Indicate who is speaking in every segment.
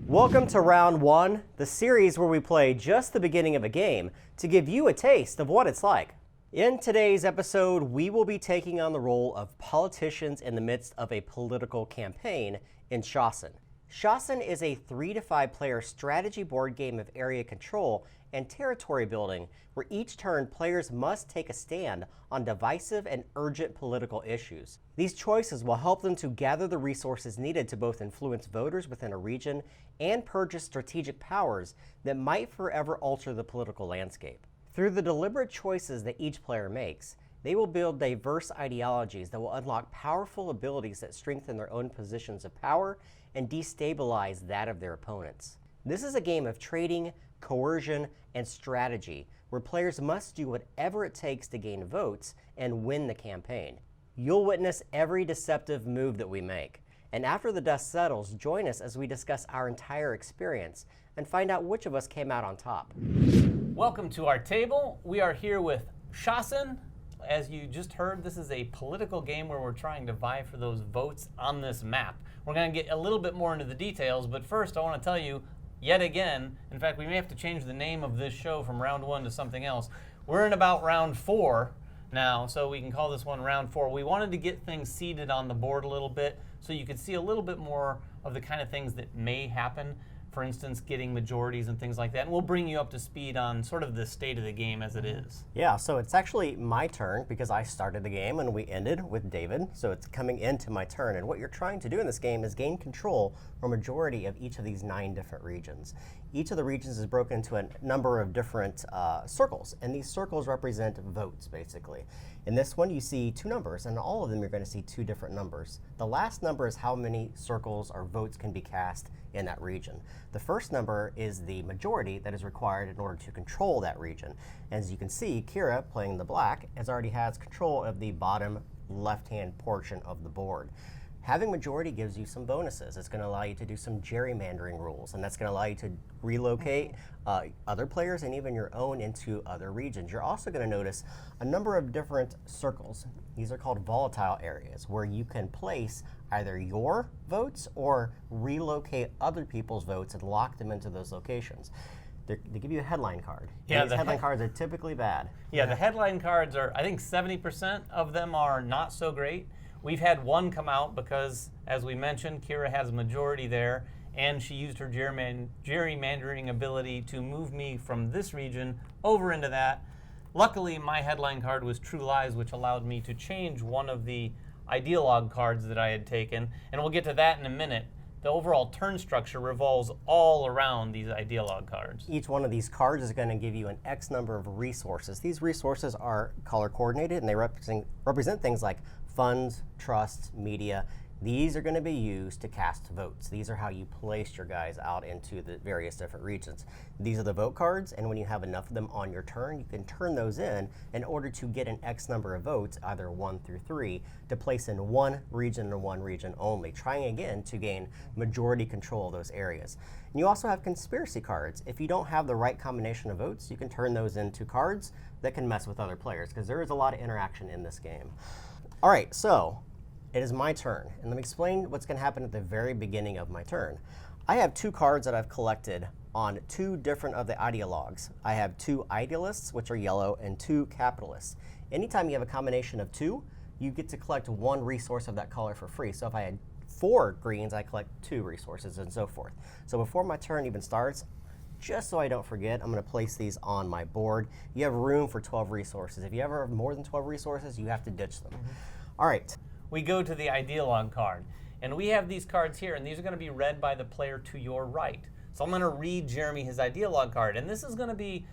Speaker 1: Welcome to Round 1, the series where we play just the beginning of a game to give you a taste of what it's like. In today's episode, we will be taking on the role of politicians in the midst of a political campaign in SHASN. SHASN is a 3 to 5 player strategy board game of area control and territory building where each turn players must take a stand on divisive and urgent political issues. These choices will help them to gather the resources needed to both influence voters within a region and purchase strategic powers that might forever alter the political landscape. Through the deliberate choices that each player makes, they will build diverse ideologies that will unlock powerful abilities that strengthen their own positions of power and destabilize that of their opponents. This is a game of trading, coercion, and strategy, where players must do whatever it takes to gain votes and win the campaign. You'll witness every deceptive move that we make. And after the dust settles, join us as we discuss our entire experience and find out which of us came out on top.
Speaker 2: Welcome to our table. We are here with SHASN. As you just heard, this is a political game where we're trying to vie for those votes on this map. We're going to get a little bit more into the details, but first I want to tell you, yet again, in fact, we may have to change the name of this show from Round 1 to something else. We're in about Round 4 now, so we can call this one Round 4. We wanted to get things seated on the board a little bit so you could see a little bit more of the kind of things that may happen. For instance, getting majorities and things like that. And we'll bring you up to speed on sort of the state of the game as it is.
Speaker 1: Yeah, so it's actually my turn because I started the game and we ended with David. So it's coming into my turn. And what you're trying to do in this game is gain control or majority of each of these 9 different regions. Each of the regions is broken into a number of different circles. And these circles represent votes, basically. In this one, you see 2 numbers. And in all of them, you're going to see 2 different numbers. The last number is how many circles or votes can be cast in that region. The first number is the majority that is required in order to control that region. As you can see, Kira, playing the black, already has control of the bottom left-hand portion of the board. Having majority gives you some bonuses. It's going to allow you to do some gerrymandering rules, and that's going to allow you to relocate other players and even your own into other regions. You're also going to notice a number of different circles. These are called volatile areas, where you can place either your votes or relocate other people's votes and lock them into those locations. They give you a headline card. Yeah, these headline cards are typically bad.
Speaker 2: Yeah, the headline cards are, I think 70% of them are not so great. We've had one come out because, as we mentioned, Kira has a majority there, and she used her gerrymandering ability to move me from this region over into that. Luckily, my headline card was True Lies, which allowed me to change one of the Ideologue cards that I had taken, and we'll get to that in a minute. The overall turn structure revolves all around these Ideologue cards.
Speaker 1: Each one of these cards is going to give you an X number of resources. These resources are color coordinated, and they represent things like funds, trusts, media. These are going to be used to cast votes. These are how you place your guys out into the various different regions. These are the vote cards, and when you have enough of them on your turn, you can turn those in order to get an X number of votes, either 1 through 3, to place in one region and one region only, trying again to gain majority control of those areas. And you also have conspiracy cards. If you don't have the right combination of votes, you can turn those into cards that can mess with other players, because there is a lot of interaction in this game. All right, so it is my turn, and let me explain what's going to happen at the very beginning of my turn. I have 2 cards that I've collected on 2 different of the ideologues. I have 2 idealists, which are yellow, and 2 capitalists. Anytime you have a combination of 2, you get to collect 1 resource of that color for free. So if I had 4 greens, I collect 2 resources, and so forth. So before my turn even starts, just so I don't forget, I'm going to place these on my board. You have room for 12 resources. If you ever have more than 12 resources, you have to ditch them. All right.
Speaker 2: We go to the Ideologue card, and we have these cards here, and these are going to be read by the player to your right. So I'm going to read Jeremy his Ideologue card, and this is going to be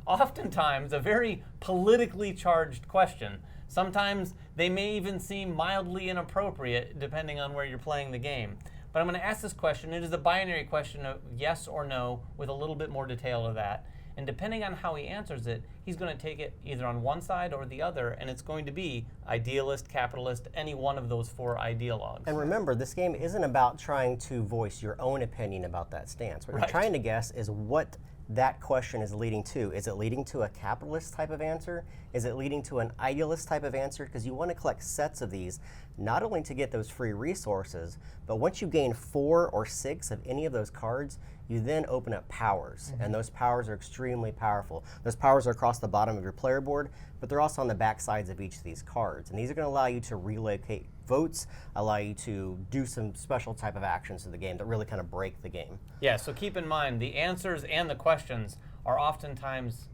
Speaker 2: oftentimes a very politically charged question. Sometimes they may even seem mildly inappropriate depending on where you're playing the game. But I'm going to ask this question. It is a binary question of yes or no with a little bit more detail to that. And depending on how he answers it, he's going to take it either on one side or the other, and it's going to be idealist, capitalist, any one of those 4 ideologues.
Speaker 1: And remember, this game isn't about trying to voice your own opinion about that stance. What you're trying to guess is what that question is leading to. Is it leading to a capitalist type of answer? Is it leading to an idealist type of answer? Because you want to collect sets of these, not only to get those free resources, but once you gain 4 or 6 of any of those cards, you then open up powers, and those powers are extremely powerful. Those powers are across the bottom of your player board, but they're also on the back sides of each of these cards. And these are going to allow you to relocate votes, allow you to do some special type of actions to the game that really kind of break the game.
Speaker 2: Yeah, so keep in mind, the answers and the questions are oftentimes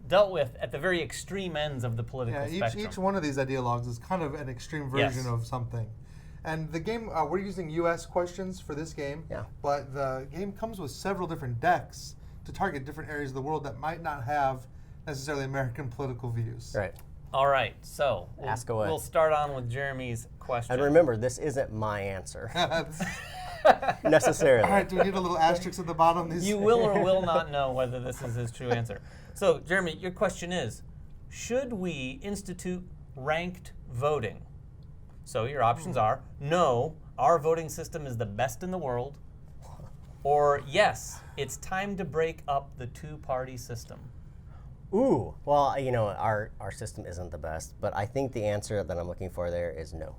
Speaker 2: dealt with at the very extreme ends of the political spectrum.
Speaker 3: Each one of these ideologues is kind of an extreme version of something. And the game, we're using US questions for this game, but the game comes with several different decks to target different areas of the world that might not have necessarily American political views.
Speaker 1: Right.
Speaker 2: All right, so
Speaker 1: Ask away.
Speaker 2: We'll start on with Jeremy's question.
Speaker 1: And remember, this isn't my answer, necessarily.
Speaker 3: All right, do we need a little asterisk at the bottom?
Speaker 2: You will or will not know whether this is his true answer. So, Jeremy, your question is, should we institute ranked voting? So your options are, no, our voting system is the best in the world, or yes, it's time to break up the two-party system.
Speaker 1: Ooh, well, you know, our system isn't the best, but I think the answer that I'm looking for there is no.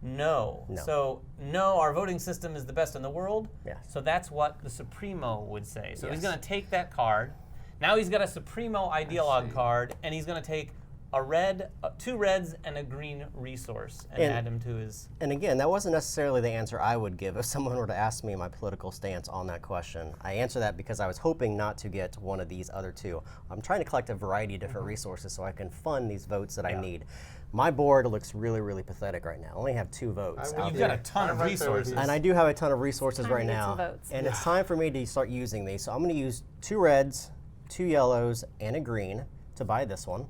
Speaker 2: No. So, no, our voting system is the best in the world.
Speaker 1: Yes.
Speaker 2: So that's what the Supremo would say. So he's going to take that card. Now he's got a Supremo Ideologue card, and he's going to take a red, 2 reds, and a green resource, and add them to his...
Speaker 1: And again, that wasn't necessarily the answer I would give if someone were to ask me my political stance on that question. I answer that because I was hoping not to get one of these other 2. I'm trying to collect a variety of different resources so I can fund these votes that I need. My board looks really, really pathetic right now. I only have 2 votes.
Speaker 2: You've got a ton of resources.
Speaker 1: And I do have a ton of resources right
Speaker 4: to get
Speaker 1: now.
Speaker 4: some votes.
Speaker 1: And it's time for me to start using these. So I'm going to use 2 reds, 2 yellows, and a green to buy this one.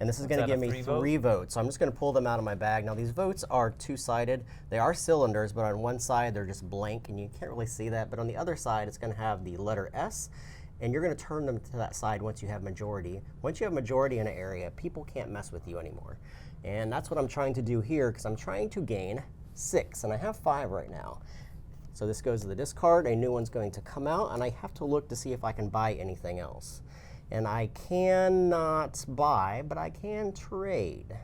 Speaker 1: And this is going to give me 3 votes. So I'm just going to pull them out of my bag. Now these votes are 2-sided. They are cylinders, but on one side they're just blank, and you can't really see that. But on the other side, it's going to have the letter S, and you're going to turn them to that side once you have majority. Once you have majority in an area, people can't mess with you anymore. And that's what I'm trying to do here, because I'm trying to gain 6, and I have 5 right now. So this goes to the discard. A new one's going to come out, and I have to look to see if I can buy anything else. And I cannot buy, but I can trade.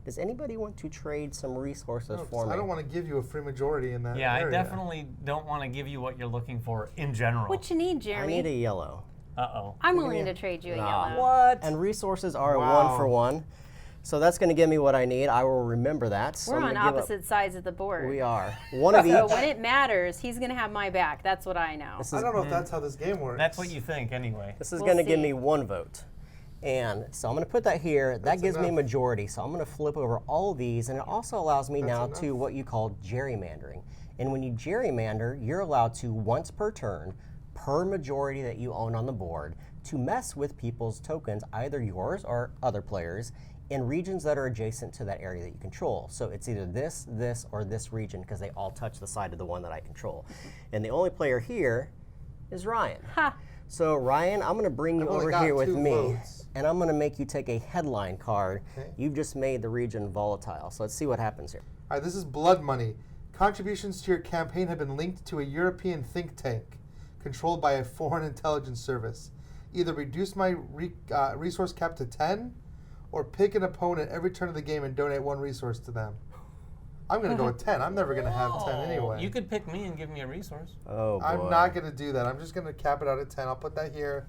Speaker 1: Does anybody want to trade some resources for me?
Speaker 3: I don't want to give you a free majority in that area.
Speaker 2: I definitely don't want to give you what you're looking for in general.
Speaker 4: What you need, Jeremy?
Speaker 1: I need a yellow.
Speaker 2: Uh-oh.
Speaker 4: I'm willing to trade you a yellow.
Speaker 2: What?
Speaker 1: And resources are a 1-for-1. So that's going to give me what I need. I will remember that. So
Speaker 4: We're
Speaker 1: I'm
Speaker 4: on opposite sides of the board.
Speaker 1: We are. One of each.
Speaker 4: So when it matters, he's going to have my back. That's what I know.
Speaker 3: I don't know if that's how this game works.
Speaker 2: That's what you think, anyway.
Speaker 1: This is going to give me 1 vote. And so I'm going to put that here. That gives me majority. So I'm going to flip over all of these. And it also allows me now to what you call gerrymandering. And when you gerrymander, you're allowed to, once per turn, per majority that you own on the board, to mess with people's tokens, either yours or other players, in regions that are adjacent to that area that you control. So it's either this, or this region, because they all touch the side of the one that I control. And the only player here is Ryan.
Speaker 4: Ha!
Speaker 1: So Ryan, I'm going to bring you over here with me,
Speaker 3: votes.
Speaker 1: and I'm going to make you take a headline card. Okay. You've just made the region volatile. So let's see what happens here.
Speaker 3: All right, this is blood money. Contributions to your campaign have been linked to a European think tank controlled by a foreign intelligence service. Either reduce my resource cap to 10, or pick an opponent every turn of the game and donate 1 resource to them. I'm going to go with 10. I'm never going to have 10 anyway.
Speaker 2: You could pick me and give me a resource.
Speaker 1: Oh, boy.
Speaker 3: I'm not going to do that. I'm just going to cap it out at 10. I'll put that here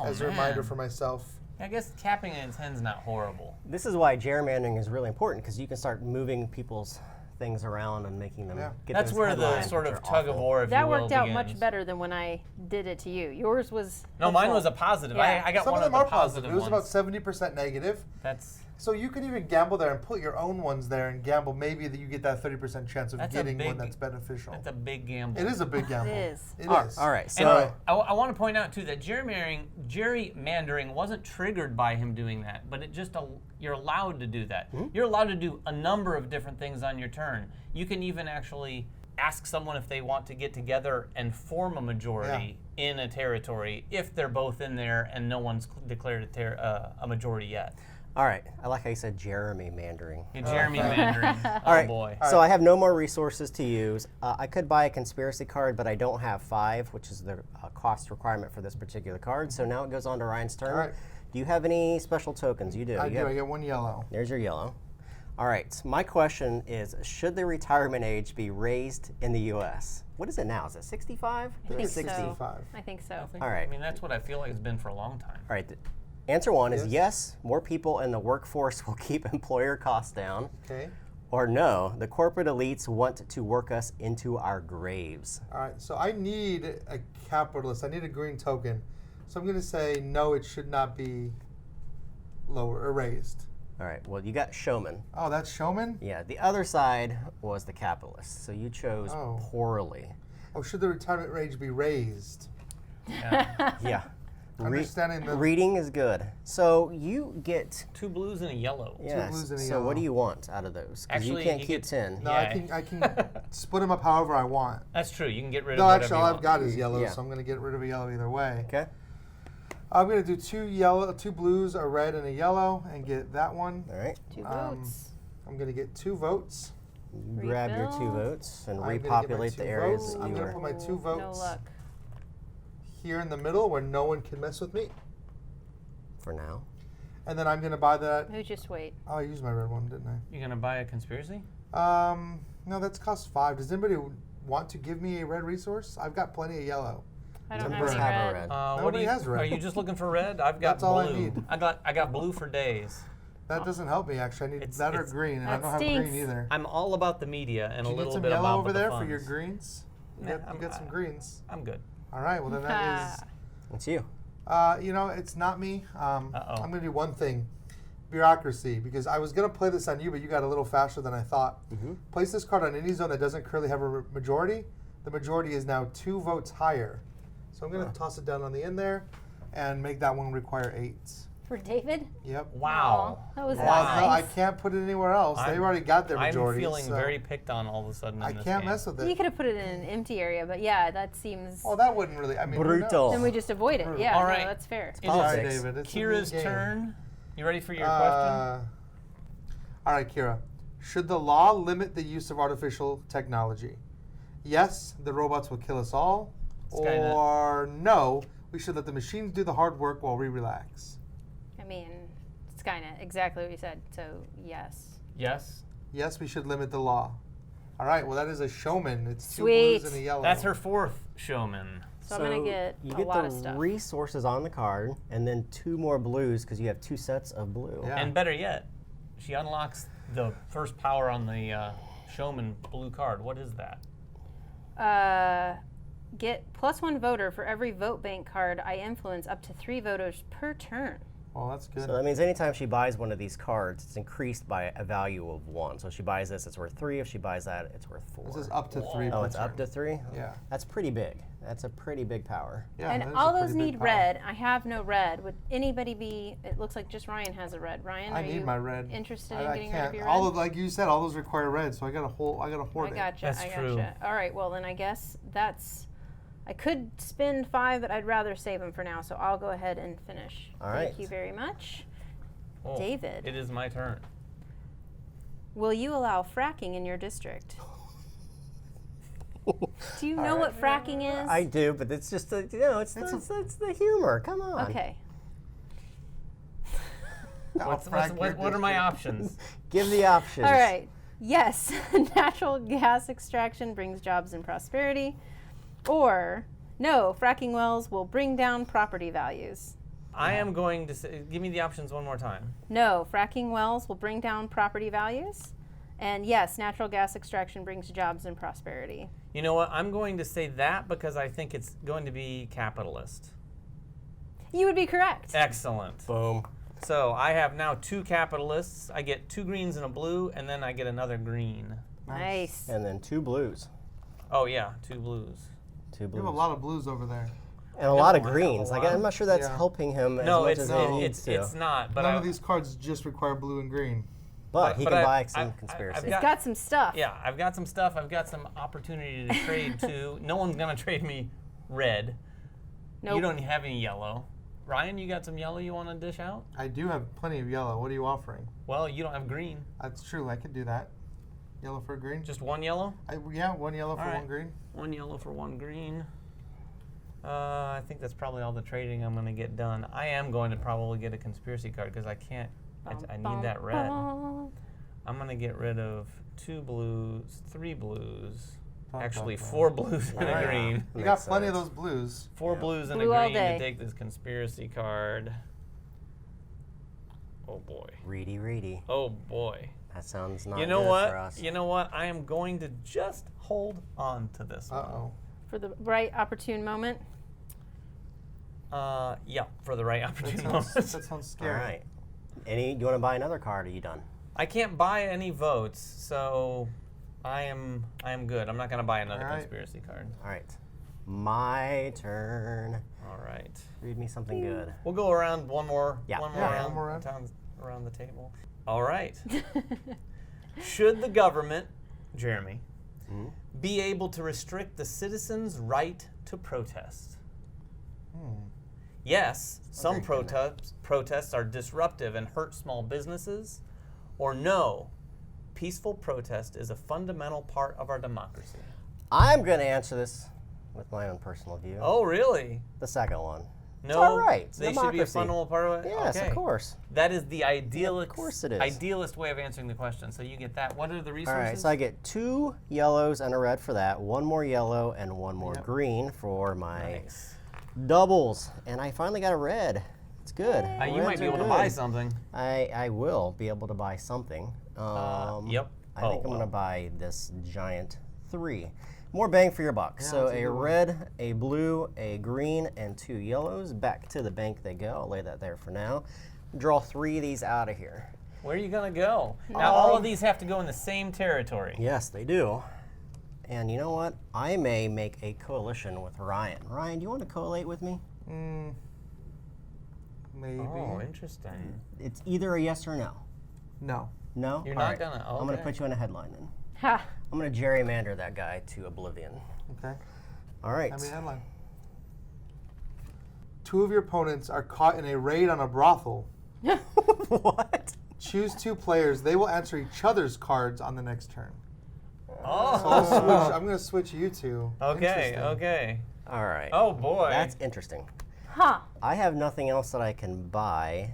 Speaker 3: as a reminder for myself.
Speaker 2: I guess capping it at 10 is not horrible.
Speaker 1: This is why gerrymandering is really important, because you can start moving people's things around and making them get
Speaker 2: That's
Speaker 1: those
Speaker 2: where the
Speaker 1: headlines,
Speaker 2: sort
Speaker 1: which
Speaker 2: of
Speaker 1: are
Speaker 2: tug of
Speaker 1: awful.
Speaker 2: war, if
Speaker 4: That
Speaker 2: you will,
Speaker 4: worked out
Speaker 2: begins.
Speaker 4: much better than when I did it to you. Yours was
Speaker 2: No, mine was a positive.
Speaker 4: Yeah.
Speaker 2: I got
Speaker 3: Some
Speaker 2: one
Speaker 3: of them
Speaker 2: of
Speaker 3: are
Speaker 2: the
Speaker 3: positive. It was
Speaker 2: ones.
Speaker 3: about 70% negative.
Speaker 2: That's
Speaker 3: So you can even gamble there and put your own ones there and gamble maybe that you get that 30% chance of getting one that's beneficial.
Speaker 2: That's a big gamble.
Speaker 3: It is a big gamble.
Speaker 4: It is.
Speaker 3: It is.
Speaker 1: All right. So
Speaker 2: I want to point out too that gerrymandering wasn't triggered by him doing that, but it just you're allowed to do that. You're allowed to do a number of different things on your turn. You can even actually ask someone if they want to get together and form a majority in a territory if they're both in there and no one's declared a majority yet.
Speaker 1: All right. I like how you said gerrymandering.
Speaker 2: Yeah, gerrymandering.
Speaker 1: All right.
Speaker 2: Boy.
Speaker 1: So I have no more resources to use. I could buy a conspiracy card, but I don't have 5, which is the cost requirement for this particular card. So now it goes on to Ryan's turn.
Speaker 3: All right.
Speaker 1: Do you have any special tokens? You do.
Speaker 3: I
Speaker 1: You
Speaker 3: do.
Speaker 1: have-
Speaker 3: I get 1 yellow.
Speaker 1: There's your yellow. All right. My question is, should the retirement age be raised in the U.S.? What is it now? Is it 65?
Speaker 4: I think
Speaker 1: 60.
Speaker 4: so.
Speaker 3: 65.
Speaker 4: I think so.
Speaker 1: All right.
Speaker 2: I mean, that's what I feel like it's been for a long time.
Speaker 1: All right. Answer 1 is
Speaker 3: Yes.
Speaker 1: yes, more people in the workforce will keep employer costs down.
Speaker 3: Okay.
Speaker 1: Or no, the corporate elites want to work us into our graves.
Speaker 3: All right. So I need a capitalist. I need a green token. So I'm going to say no, it should not be lower or raised.
Speaker 1: All right, well, you got showman.
Speaker 3: Oh, that's showman?
Speaker 1: Yeah, the other side was the capitalist, so you chose
Speaker 3: Oh.
Speaker 1: poorly.
Speaker 3: Oh, should the retirement age be raised?
Speaker 2: Yeah.
Speaker 1: Yeah.
Speaker 3: Understanding the
Speaker 1: Reading is good. So you get,
Speaker 2: 2 blues and a yellow.
Speaker 1: yes,
Speaker 3: blues and a
Speaker 1: so what
Speaker 3: yellow.
Speaker 1: do you want out of those? 'Cause
Speaker 2: Actually,
Speaker 1: you can't
Speaker 2: you
Speaker 1: keep
Speaker 2: get-
Speaker 1: 10.
Speaker 3: No,
Speaker 2: Yeah.
Speaker 3: I can split them up however I want.
Speaker 2: That's true. You can get rid of
Speaker 3: No,
Speaker 2: whatever
Speaker 3: actually,
Speaker 2: you
Speaker 3: all I've
Speaker 2: want.
Speaker 3: got is yellow,
Speaker 1: Yeah.
Speaker 3: so I'm going to get rid of a yellow either way.
Speaker 1: Okay.
Speaker 3: I'm going to do 2 blues, a red, and a yellow, and get that one.
Speaker 1: All right.
Speaker 4: 2
Speaker 3: Um,
Speaker 4: votes.
Speaker 3: I'm going to get 2 votes.
Speaker 1: You grab your 2
Speaker 4: Refill.
Speaker 1: votes and
Speaker 3: I'm gonna get my
Speaker 1: repopulate
Speaker 3: 2
Speaker 1: the areas
Speaker 3: votes.
Speaker 1: that
Speaker 3: I'm
Speaker 1: you
Speaker 3: gonna
Speaker 1: were.
Speaker 3: put my 2
Speaker 4: No
Speaker 3: votes
Speaker 4: luck.
Speaker 3: here in the middle where no one can mess with me.
Speaker 1: For now.
Speaker 3: And then I'm going to buy that.
Speaker 4: Who just wait?
Speaker 3: Oh, I used my red one, didn't
Speaker 2: You gonna buy a conspiracy?
Speaker 3: I? No, that's cost 5. Does anybody want to give me a red resource? I've got plenty of yellow.
Speaker 4: I don't
Speaker 1: Numbers
Speaker 4: have
Speaker 1: have
Speaker 4: any
Speaker 1: a
Speaker 4: red.
Speaker 1: red.
Speaker 2: What do
Speaker 3: Nobody
Speaker 2: you?
Speaker 3: has red.
Speaker 2: Are you just looking for red? I've got
Speaker 3: That's
Speaker 2: blue.
Speaker 3: all I need.
Speaker 2: I got blue for days.
Speaker 3: That doesn't help me, actually. I need
Speaker 2: It's-
Speaker 3: that or
Speaker 2: it's-
Speaker 3: green, and I
Speaker 4: That
Speaker 3: don't have
Speaker 4: stinks.
Speaker 3: green either.
Speaker 2: I'm all about the media and
Speaker 3: Do
Speaker 2: a
Speaker 3: you need
Speaker 2: little
Speaker 3: some
Speaker 2: bit
Speaker 3: yellow
Speaker 2: about
Speaker 3: over
Speaker 2: the
Speaker 3: there
Speaker 2: funds.
Speaker 3: for your greens? You
Speaker 2: Nah,
Speaker 3: got some greens.
Speaker 2: I'm good.
Speaker 3: All right, well then that is,
Speaker 1: It's you.
Speaker 3: it's not me.
Speaker 2: Uh-oh.
Speaker 3: I'm going to do one thing. Bureaucracy, because I was going to play this on you, but you got a little faster than I thought. Place this card on any zone that doesn't currently have a majority. The majority is now 2 votes higher. So I'm going to toss it down on the end there and make that one require 8.
Speaker 4: For David?
Speaker 3: Yep.
Speaker 2: Wow.
Speaker 4: Aw, that was
Speaker 3: Well,
Speaker 4: nice.
Speaker 3: no, I can't put it anywhere else. They've already got their majority.
Speaker 2: I'm feeling
Speaker 3: so
Speaker 2: very picked on all of a sudden.
Speaker 3: I
Speaker 2: in this
Speaker 3: can't
Speaker 2: game.
Speaker 3: mess with
Speaker 4: You
Speaker 3: it.
Speaker 4: could have put it in an empty area, but yeah, that seems.
Speaker 3: Oh, that wouldn't really. I mean, who
Speaker 1: Brutal.
Speaker 3: knows?
Speaker 4: Then we just avoid it. Yeah,
Speaker 2: All
Speaker 4: no,
Speaker 2: right.
Speaker 4: that's fair.
Speaker 2: It
Speaker 3: Sorry,
Speaker 2: is
Speaker 3: David. It's a
Speaker 2: Kira's
Speaker 3: new game.
Speaker 2: turn. You ready for your question?
Speaker 3: All right, Kira. Should the law limit the use of artificial technology? Yes, the robots will kill us all.
Speaker 2: Skynet.
Speaker 3: Or no, we should let the machines do the hard work while we relax.
Speaker 4: I mean, Skynet, exactly what you said. So, yes.
Speaker 2: Yes.
Speaker 3: Yes, we should limit the law. All right, well, that is a showman. It's 2
Speaker 4: Sweet.
Speaker 3: blues and a yellow.
Speaker 2: That's her 4th showman.
Speaker 4: So, I'm going to get
Speaker 1: you
Speaker 4: a
Speaker 1: get
Speaker 4: lot
Speaker 1: the
Speaker 4: of stuff.
Speaker 1: resources on the card, and then 2 more blues because you have 2 sets of blue.
Speaker 3: Yeah.
Speaker 2: And better yet, she unlocks the first power on the showman blue card. What is that?
Speaker 4: Get +1 voter for every vote bank card I influence up to 3 voters per turn.
Speaker 3: Well, that's good.
Speaker 1: So that means anytime she buys one of these cards, it's increased by a value of 1. So if she buys this, it's worth 3. If she buys that, it's worth 4.
Speaker 3: This is up to 3
Speaker 1: Oh,
Speaker 3: per
Speaker 1: it's
Speaker 3: turn.
Speaker 1: up to 3?
Speaker 3: Yeah.
Speaker 1: That's pretty big. That's a pretty big power.
Speaker 3: Yeah, that
Speaker 4: And
Speaker 3: is a
Speaker 4: all
Speaker 3: pretty
Speaker 4: those
Speaker 3: big
Speaker 4: need
Speaker 3: power.
Speaker 4: red. I have no red. Would anybody be? It looks like just Ryan has a red. Ryan,
Speaker 3: I
Speaker 4: are
Speaker 3: need
Speaker 4: you
Speaker 3: my red.
Speaker 4: interested
Speaker 3: I
Speaker 4: in getting rid
Speaker 3: can't.
Speaker 4: of your
Speaker 3: All
Speaker 4: red?
Speaker 3: of, like you said, all those require red, so I gotta hoard
Speaker 4: I
Speaker 3: it.
Speaker 4: gotcha.
Speaker 2: That's
Speaker 4: I gotcha.
Speaker 2: true.
Speaker 4: All right. Well, then I guess that's. I could spend 5, but I'd rather save them for now. So I'll go ahead and finish.
Speaker 1: All right.
Speaker 4: Thank you very much,
Speaker 2: Oh,
Speaker 4: David.
Speaker 2: It is my turn.
Speaker 4: Will you allow fracking in your district? Do you know what fracking is?
Speaker 1: I do, but it's just the, it's the humor. Come on.
Speaker 4: Okay.
Speaker 2: What are my options?
Speaker 1: Give the options.
Speaker 4: All right. Yes, natural gas extraction brings jobs and prosperity. Or, no, fracking wells will bring down property values.
Speaker 2: I am going to say, give me the options one more time.
Speaker 4: No, fracking wells will bring down property values. And yes, natural gas extraction brings jobs and prosperity.
Speaker 2: You know what? I'm going to say that because I think it's going to be capitalist.
Speaker 4: You would be correct.
Speaker 2: Excellent.
Speaker 1: Boom.
Speaker 2: So I have now 2 capitalists. I get 2 greens and a blue, and then I get another green.
Speaker 4: Nice.
Speaker 1: And then 2 blues.
Speaker 2: Oh yeah, 2 blues.
Speaker 1: 2
Speaker 3: You
Speaker 1: blues.
Speaker 3: have a lot of blues over there.
Speaker 1: And a lot of
Speaker 2: I have a
Speaker 1: greens.
Speaker 2: lot.
Speaker 1: Like, I'm not sure that's
Speaker 3: Yeah.
Speaker 1: helping him as
Speaker 2: No,
Speaker 1: much
Speaker 2: it's
Speaker 1: as
Speaker 3: no,
Speaker 1: he needs to.
Speaker 2: it's not. But
Speaker 3: None
Speaker 2: I,
Speaker 3: of these cards just require blue and green.
Speaker 1: But he
Speaker 2: but
Speaker 1: can
Speaker 2: I-
Speaker 1: buy
Speaker 2: I-
Speaker 1: some
Speaker 2: I've
Speaker 1: conspiracy.
Speaker 2: got-
Speaker 4: Got some stuff.
Speaker 2: Yeah, I've got some stuff. I've got some opportunity to trade too. No one's gonna trade me red.
Speaker 4: Nope.
Speaker 2: You don't have any yellow. Ryan, you got some yellow you want to dish out?
Speaker 3: I do have plenty of yellow. What are you offering?
Speaker 2: Well, you don't have green.
Speaker 3: That's true. I could do that. Yellow for green?
Speaker 2: Just one yellow?
Speaker 3: Yeah, one yellow for
Speaker 2: All right.
Speaker 3: one green.
Speaker 2: One yellow for one green. I think that's probably all the trading I'm going to get done. I am going to probably get a conspiracy card because I can't. I need that red. I'm going to get rid of 2 blues, 3 blues. Actually, 4 blues and a green.
Speaker 3: You got plenty of those blues.
Speaker 2: 4 blues and
Speaker 4: Blue
Speaker 2: a
Speaker 4: all
Speaker 2: green
Speaker 4: day.
Speaker 2: to take this conspiracy card. Oh boy.
Speaker 1: Reedy.
Speaker 2: Oh boy.
Speaker 1: That sounds not
Speaker 2: You know
Speaker 1: good
Speaker 2: what?
Speaker 1: for us.
Speaker 2: You know what? I am going to just hold on to this one.
Speaker 3: Uh-oh.
Speaker 4: For the right opportune moment.
Speaker 2: Yeah, for the right opportunity.
Speaker 3: That sounds
Speaker 1: All
Speaker 3: scary.
Speaker 1: right. Do you want to buy another card? Or are you done?
Speaker 2: I can't buy any votes, so I am good. I'm not going to buy another
Speaker 3: All right.
Speaker 2: conspiracy card.
Speaker 1: All right. My turn.
Speaker 2: All right.
Speaker 1: Read me something good.
Speaker 2: We'll go around one more
Speaker 1: Yeah.
Speaker 2: round,
Speaker 3: one more round.
Speaker 2: around the table. All right. Should the government, Jeremy, be able to restrict the citizens' right to protest? Yes, some protests are disruptive and hurt small businesses. Or no, peaceful protest is a fundamental part of our democracy.
Speaker 1: I'm going to answer this with my own personal view.
Speaker 2: Oh, really?
Speaker 1: The second one.
Speaker 2: No,
Speaker 1: It's all right. It's
Speaker 2: they should be a
Speaker 1: democracy.
Speaker 2: fundamental part of it?
Speaker 1: Yes,
Speaker 2: Okay.
Speaker 1: of course.
Speaker 2: That is the idealist,
Speaker 1: Of course it is.
Speaker 2: idealist way of answering the question. So you get that. What are the
Speaker 1: All
Speaker 2: resources?
Speaker 1: right, so I get 2 yellows and a red for that, 1 more yellow and 1 more
Speaker 3: Yep.
Speaker 1: green for my
Speaker 2: Nice.
Speaker 1: doubles. And I finally got a red. It's good.
Speaker 2: You might
Speaker 1: Reds
Speaker 2: be
Speaker 1: are
Speaker 2: able to
Speaker 1: good.
Speaker 2: buy something.
Speaker 1: I will be able to buy something.
Speaker 2: Yep.
Speaker 1: I think I'm going to buy this giant 3. More bang for your buck. So
Speaker 3: that's a
Speaker 1: a
Speaker 3: good one.
Speaker 1: red, a blue, a green, and 2 yellows. Back to the bank they go. I'll lay that there for now. Draw 3 of these out of here.
Speaker 2: Where are you going to go? Now, all of these have to go in the same territory.
Speaker 1: Yes, they do. And you know what? I may make a coalition with Ryan. Ryan, do you want to collate with me?
Speaker 3: Maybe.
Speaker 2: Oh, interesting.
Speaker 1: It's either a yes or no.
Speaker 3: No.
Speaker 1: No?
Speaker 2: You're
Speaker 1: All
Speaker 2: not
Speaker 1: right.
Speaker 2: gonna-
Speaker 1: I'm going to
Speaker 2: okay.
Speaker 1: put you in a headline then.
Speaker 4: Ha.
Speaker 1: I'm going to gerrymander that guy to oblivion.
Speaker 3: Okay.
Speaker 1: All right.
Speaker 3: Have me headline. 2 of your opponents are caught in a raid on a brothel.
Speaker 1: What?
Speaker 3: Choose 2 players. They will answer each other's cards on the next turn.
Speaker 2: Oh,
Speaker 3: I'm going to switch you 2.
Speaker 2: okay,
Speaker 3: Interesting.
Speaker 2: okay.
Speaker 1: All right.
Speaker 2: Oh, boy.
Speaker 1: That's interesting.
Speaker 4: Huh.
Speaker 1: I have nothing else that I can buy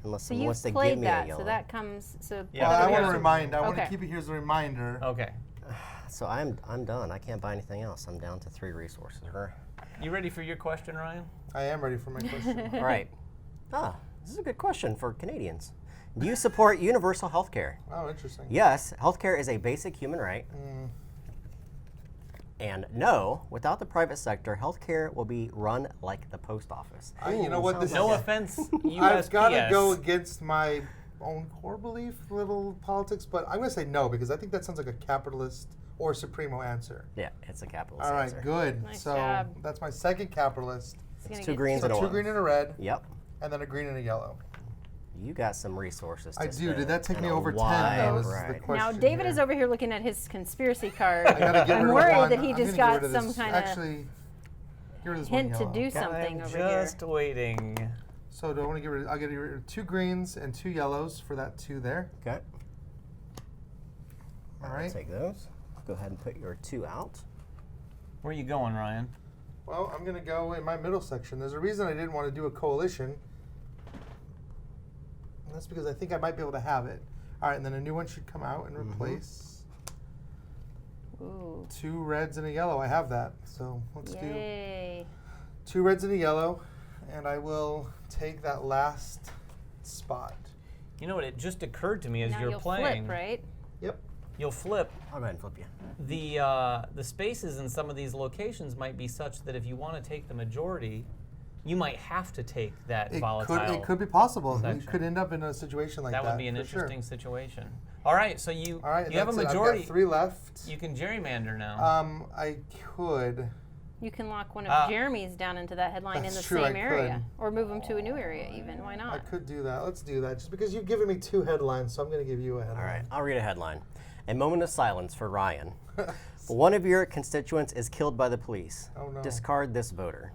Speaker 1: unless
Speaker 4: So
Speaker 1: someone
Speaker 4: you've
Speaker 1: wants to give
Speaker 4: played
Speaker 1: me
Speaker 4: that,
Speaker 1: a yellow.
Speaker 4: so that comes. So
Speaker 2: Yeah.
Speaker 3: Well, I want
Speaker 2: Yeah.
Speaker 3: to remind. I want to
Speaker 4: Okay.
Speaker 3: keep it here as a reminder.
Speaker 2: Okay.
Speaker 1: So I'm done. I can't buy anything else. I'm down to 3 resources.
Speaker 2: You ready for your question, Ryan?
Speaker 3: I am ready for my question.
Speaker 1: All right. This is a good question for Canadians. Do you support universal health care?
Speaker 3: Oh, interesting.
Speaker 1: Yes, healthcare is a basic human right. And no, without the private sector, healthcare will be run like the post office.
Speaker 3: You know what? This is,
Speaker 2: No offense,
Speaker 3: I've got to
Speaker 2: USPS.
Speaker 3: go against my own core belief, little politics, but I'm going to say no because I think that sounds like a capitalist or Supremo answer.
Speaker 1: Yeah, it's a capitalist
Speaker 3: All right,
Speaker 1: answer.
Speaker 3: good.
Speaker 4: Nice
Speaker 3: so
Speaker 4: job.
Speaker 3: that's my second capitalist.
Speaker 4: It's gonna
Speaker 1: It's 2
Speaker 4: get
Speaker 1: greens
Speaker 3: So
Speaker 1: and a
Speaker 3: 2
Speaker 1: one.
Speaker 3: green and a red,
Speaker 1: Yep.
Speaker 3: and then a green and a yellow.
Speaker 1: You got some resources to
Speaker 3: I do.
Speaker 1: spend
Speaker 3: Did that take
Speaker 1: and
Speaker 3: me
Speaker 1: a
Speaker 3: over 10?
Speaker 1: wide
Speaker 3: Though, is the
Speaker 1: variety.
Speaker 3: question
Speaker 4: Now David
Speaker 3: here.
Speaker 4: is over here looking at his conspiracy card.
Speaker 3: I gotta get
Speaker 4: I'm
Speaker 3: rid of
Speaker 4: worried
Speaker 3: one.
Speaker 4: that he
Speaker 3: I'm
Speaker 4: just
Speaker 3: gonna get
Speaker 4: got
Speaker 3: rid of
Speaker 4: some
Speaker 3: this.
Speaker 4: kind of
Speaker 3: Actually, get rid of this one
Speaker 4: hint to
Speaker 3: yellow.
Speaker 4: do something
Speaker 2: I'm
Speaker 4: over here.
Speaker 2: just waiting.
Speaker 3: So do I want to get rid? I'll get rid of 2 greens and 2 yellows for that 2 there.
Speaker 1: Okay.
Speaker 3: All
Speaker 1: I'll
Speaker 3: right.
Speaker 1: take those. Go ahead and put your 2 out.
Speaker 2: Where are you going, Ryan?
Speaker 3: Well, I'm going to go in my middle section. There's a reason I didn't want to do a coalition. And that's because I think I might be able to have it. All right, and then a new one should come out and replace
Speaker 4: Ooh.
Speaker 3: 2 reds and a yellow. I have that. So let's
Speaker 4: Yay.
Speaker 3: do 2 reds and a yellow, and I will take that last spot.
Speaker 2: You know what? It just occurred to me as
Speaker 4: Now
Speaker 2: you're
Speaker 4: you'll
Speaker 2: playing.
Speaker 4: flip, right?
Speaker 3: Yep.
Speaker 2: You'll flip.
Speaker 1: I'll go ahead and flip you.
Speaker 2: The spaces in some of these locations might be such that if you want to take the majority, you might have to take that volatile.
Speaker 3: It could be possible. We
Speaker 2: section.
Speaker 3: could end up in a situation like that.
Speaker 2: that would be an
Speaker 3: for sure.
Speaker 2: interesting situation. All right, so you
Speaker 3: All right,
Speaker 2: you have a
Speaker 3: that's it.
Speaker 2: majority.
Speaker 3: I've got 3 left.
Speaker 2: You can gerrymander now.
Speaker 3: I could.
Speaker 4: You can lock one of Jeremy's down into that headline in
Speaker 3: That's
Speaker 4: the
Speaker 3: true, I
Speaker 4: same area.
Speaker 3: could.
Speaker 4: Or move him to a new area even. Why
Speaker 3: I
Speaker 4: not?
Speaker 3: could do that. Let's do that. Just because you've given me 2 headlines, so I'm going to give you a headline.
Speaker 1: All right, I'll read a headline. A moment of silence for Ryan. One of your constituents is killed by the police.
Speaker 3: Oh, no.
Speaker 1: Discard this voter.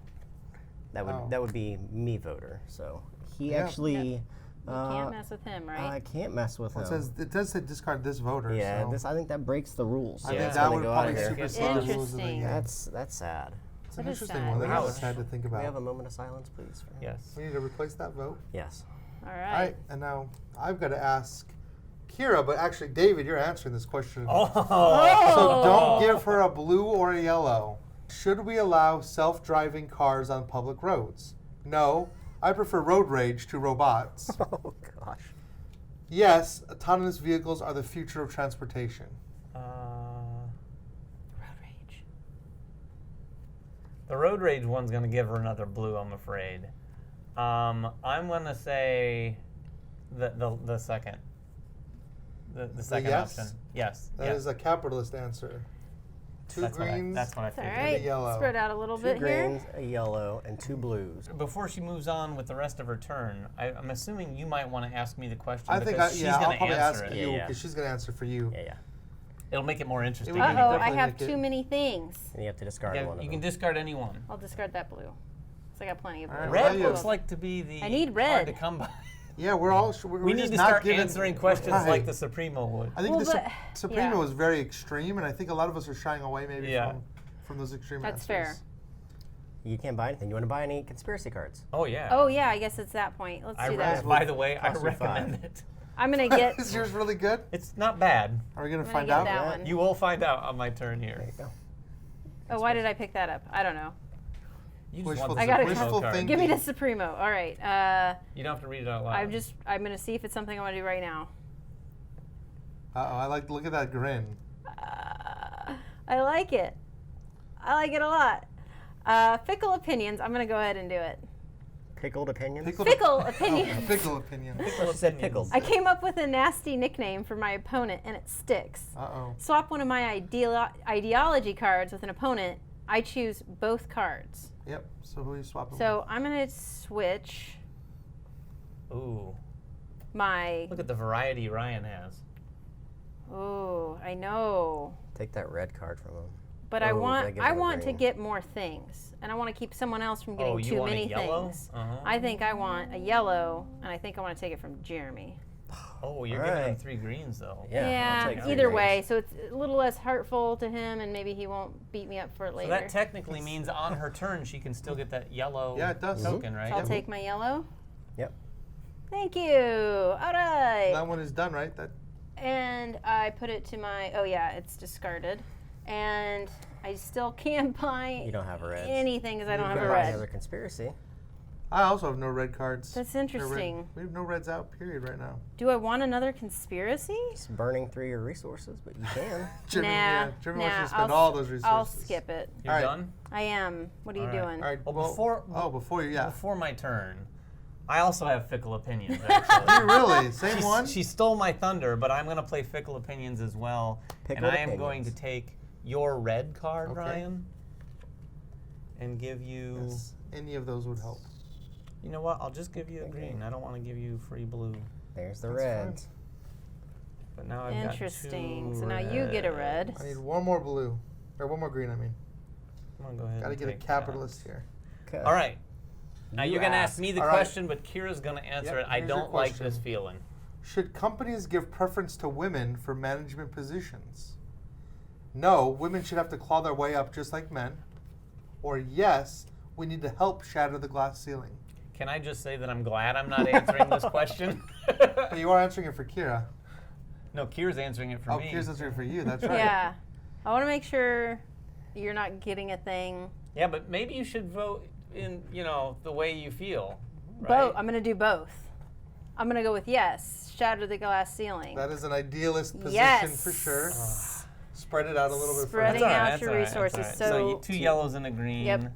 Speaker 1: that would be me voter. So he
Speaker 3: Yeah.
Speaker 1: actually.
Speaker 4: You can't mess with him, right?
Speaker 1: I can't mess with him.
Speaker 3: It does say discard this voter.
Speaker 1: Yeah,
Speaker 3: so
Speaker 1: I think that breaks the rules.
Speaker 3: I
Speaker 2: Yeah.
Speaker 3: think
Speaker 2: It's
Speaker 3: that
Speaker 1: gonna
Speaker 3: would
Speaker 1: go out of
Speaker 3: probably
Speaker 1: here.
Speaker 3: supersede the rules of the
Speaker 4: Interesting.
Speaker 3: game.
Speaker 1: That's sad.
Speaker 3: It's an
Speaker 4: That is
Speaker 3: interesting
Speaker 4: sad.
Speaker 3: one. That
Speaker 2: Ouch.
Speaker 3: is sad to think
Speaker 1: Can
Speaker 3: about.
Speaker 1: we have a moment of silence, please? For him?
Speaker 2: Yes.
Speaker 3: We need to replace that vote.
Speaker 1: Yes.
Speaker 4: All
Speaker 3: All
Speaker 4: right.
Speaker 3: right, and now I've got to ask Kira, but actually, David, you're answering this question.
Speaker 2: Oh.
Speaker 3: So don't give her a blue or a yellow. Should we allow self-driving cars on public roads? No. I prefer road rage to robots.
Speaker 1: Oh gosh.
Speaker 3: Yes, autonomous vehicles are the future of transportation.
Speaker 4: Road rage.
Speaker 2: The road rage one's gonna give her another blue, I'm afraid. I'm gonna say the second. The second
Speaker 3: yes?
Speaker 2: option. Yes.
Speaker 3: That is a capitalist answer. Two
Speaker 2: That's
Speaker 3: greens.
Speaker 2: That's what I
Speaker 4: It's all
Speaker 2: figured.
Speaker 4: right.
Speaker 3: yellow.
Speaker 4: Spread out a little
Speaker 1: 2
Speaker 4: bit here.
Speaker 1: greens, a yellow, and 2 blues.
Speaker 2: Before she moves on with the rest of her turn, I'm assuming you might want to ask me the question
Speaker 3: I think
Speaker 2: because she's
Speaker 3: I'll
Speaker 2: going to
Speaker 3: probably
Speaker 2: answer
Speaker 3: ask
Speaker 2: it.
Speaker 3: you
Speaker 1: Yeah, yeah.
Speaker 3: because she's going to answer for you.
Speaker 1: Yeah, yeah.
Speaker 2: It'll make it more interesting.
Speaker 3: would
Speaker 4: Uh
Speaker 3: be
Speaker 4: oh, I
Speaker 3: definitely
Speaker 4: have
Speaker 3: make it-
Speaker 4: too many things.
Speaker 1: And you have to discard
Speaker 2: Yeah,
Speaker 1: one of
Speaker 2: you
Speaker 1: them.
Speaker 2: can discard any one.
Speaker 4: I'll discard that blue. So I got plenty of blue.
Speaker 3: All right,
Speaker 2: Red
Speaker 3: well,
Speaker 2: looks
Speaker 3: you-
Speaker 2: like to be the
Speaker 4: I need
Speaker 2: hard
Speaker 4: red.
Speaker 2: to come by.
Speaker 3: Yeah, we're all. We're
Speaker 2: We need
Speaker 3: just
Speaker 2: to
Speaker 3: not
Speaker 2: start
Speaker 3: giving,
Speaker 2: answering questions
Speaker 3: right.
Speaker 2: like the Supremo would.
Speaker 3: I think
Speaker 4: Well,
Speaker 3: the
Speaker 4: but-
Speaker 3: Supremo
Speaker 4: yeah.
Speaker 3: is very extreme, and I think a lot of us are shying away maybe
Speaker 2: Yeah.
Speaker 3: from those extreme
Speaker 4: That's
Speaker 3: answers.
Speaker 4: fair.
Speaker 1: You can't buy anything. You want to buy any conspiracy cards?
Speaker 2: Oh yeah.
Speaker 4: Oh yeah, I guess it's that point. Let's do that.
Speaker 2: By the way, I
Speaker 1: Cost you
Speaker 2: recommend
Speaker 1: 5.
Speaker 2: it.
Speaker 4: I'm gonna get.
Speaker 3: Is yours really good?
Speaker 2: It's not bad.
Speaker 3: Are we going to
Speaker 4: I'm gonna
Speaker 3: find
Speaker 4: get
Speaker 3: out?
Speaker 4: that
Speaker 1: Yeah.
Speaker 4: one.
Speaker 2: You will find out on my turn
Speaker 1: There
Speaker 2: here.
Speaker 1: you go.
Speaker 4: Oh, why did I pick that up? I don't know.
Speaker 2: You
Speaker 3: Wishful
Speaker 2: want
Speaker 4: I
Speaker 2: the
Speaker 4: got it.
Speaker 2: Supremo
Speaker 3: Wishful
Speaker 2: card.
Speaker 3: thinking.
Speaker 4: Give me the Supremo. All right.
Speaker 2: You don't have to read it out loud.
Speaker 4: I'm gonna see if it's something I want to do right now.
Speaker 3: Uh-oh, look at that grin.
Speaker 4: I like it. I like it a lot. Fickle opinions. I'm gonna go ahead and do it.
Speaker 1: Pickled opinions?
Speaker 4: Fickle opinions.
Speaker 3: Fickle opinion.
Speaker 1: She said pickled.
Speaker 4: I came up with a nasty nickname for my opponent, and it sticks.
Speaker 3: Uh-oh.
Speaker 4: Swap one of my ideology cards with an opponent. I choose both cards.
Speaker 3: Yep, so who are you swapping
Speaker 4: So I'm gonna switch
Speaker 2: Ooh,
Speaker 4: my.
Speaker 2: look at the variety Ryan has.
Speaker 4: Oh, I know.
Speaker 1: Take that red card from him.
Speaker 4: But
Speaker 1: Oh, that gives
Speaker 4: I
Speaker 1: him a
Speaker 4: want to
Speaker 1: green.
Speaker 4: get more things, and I want to keep someone else from getting
Speaker 2: Oh, you
Speaker 4: too
Speaker 2: want a
Speaker 4: many
Speaker 2: yellow?
Speaker 4: things.
Speaker 2: Uh-huh.
Speaker 4: I think I want a yellow, and I think I want to take it from Jeremy.
Speaker 2: Oh, you're giving him
Speaker 1: Alright.
Speaker 2: 3 greens though.
Speaker 1: Yeah, I'll take three
Speaker 4: either
Speaker 1: greens.
Speaker 4: way, so it's a little less hurtful to him, and maybe he won't beat me up for it
Speaker 2: So
Speaker 4: later.
Speaker 2: that technically means on her turn she can still get that yellow
Speaker 3: Yeah, it does.
Speaker 2: token, right?
Speaker 4: So I'll take my yellow.
Speaker 1: Yep.
Speaker 4: Thank you. All right.
Speaker 3: That one is done, right?
Speaker 4: And I put it to my. Oh yeah, it's discarded, and I still can't buy
Speaker 1: You don't have a red.
Speaker 4: anything because I don't
Speaker 3: You
Speaker 4: have
Speaker 3: can
Speaker 4: a
Speaker 3: buy
Speaker 1: Another
Speaker 4: red.
Speaker 1: conspiracy.
Speaker 3: I also have no red cards.
Speaker 4: That's
Speaker 3: No red-
Speaker 4: interesting.
Speaker 3: We have no reds out, period, right now.
Speaker 4: Do I want another conspiracy?
Speaker 1: It's burning through your resources, but you can.
Speaker 3: Jimmy,
Speaker 4: Nah,
Speaker 3: Jimmy wants
Speaker 4: nah,
Speaker 3: to spend
Speaker 4: I'll
Speaker 3: all
Speaker 4: s-
Speaker 3: those resources.
Speaker 4: I'll skip it.
Speaker 2: You're
Speaker 3: Alright.
Speaker 2: done?
Speaker 4: I am. What are you
Speaker 2: All right.
Speaker 4: doing?
Speaker 3: All right.
Speaker 2: Well,
Speaker 3: before you, yeah.
Speaker 2: Before my turn, I also have fickle opinions. Actually.
Speaker 3: You really? Same one?
Speaker 2: She stole my thunder, but I'm going to play fickle opinions as well,
Speaker 1: Pickled
Speaker 2: and I am going to
Speaker 1: opinions.
Speaker 2: take your red card,
Speaker 3: Okay.
Speaker 2: Ryan, and give you.
Speaker 3: Yes, any of those would help.
Speaker 2: You know what? I'll just give you a green. I don't want to give you free blue.
Speaker 1: There's the
Speaker 3: That's fine.
Speaker 1: reds.
Speaker 2: But now I've
Speaker 4: Interesting.
Speaker 2: got two
Speaker 4: So now you get a red.
Speaker 3: I need one more blue. Or one more green, I mean.
Speaker 2: I'm gonna go ahead.
Speaker 3: Gotta
Speaker 2: and
Speaker 3: get a
Speaker 2: take
Speaker 3: capitalist
Speaker 2: that.
Speaker 3: here.
Speaker 1: Okay.
Speaker 2: All right. Now
Speaker 1: You
Speaker 2: you're gonna ask
Speaker 1: ask.
Speaker 2: me the
Speaker 3: All right.
Speaker 2: question, but Kira's gonna answer
Speaker 3: Yep,
Speaker 2: it. I
Speaker 3: here's your
Speaker 2: don't like
Speaker 3: question.
Speaker 2: this feeling.
Speaker 3: Should companies give preference to women for management positions? No, women should have to claw their way up just like men. Or yes, we need to help shatter the glass ceiling.
Speaker 2: Can I just say that I'm glad I'm not answering this question?
Speaker 3: But you are answering it for Kira.
Speaker 2: No, Kira's answering it for
Speaker 3: Oh,
Speaker 2: me.
Speaker 3: Kira's answering it for you. That's right.
Speaker 4: Yeah. I want to make sure you're not getting a thing.
Speaker 2: Yeah, but maybe you should vote in, the way you feel. Right?
Speaker 4: Both. I'm going to do both. I'm going to go with yes. Shatter the glass ceiling.
Speaker 3: That is an idealist position
Speaker 4: Yes.
Speaker 3: for sure. Spread it out a little bit
Speaker 4: Spreading
Speaker 3: further.
Speaker 4: out
Speaker 2: That's
Speaker 4: your
Speaker 2: all right, that's
Speaker 4: resources.
Speaker 2: all right.
Speaker 4: So,
Speaker 2: you, 2 yellows and a green.
Speaker 4: Yep.
Speaker 1: And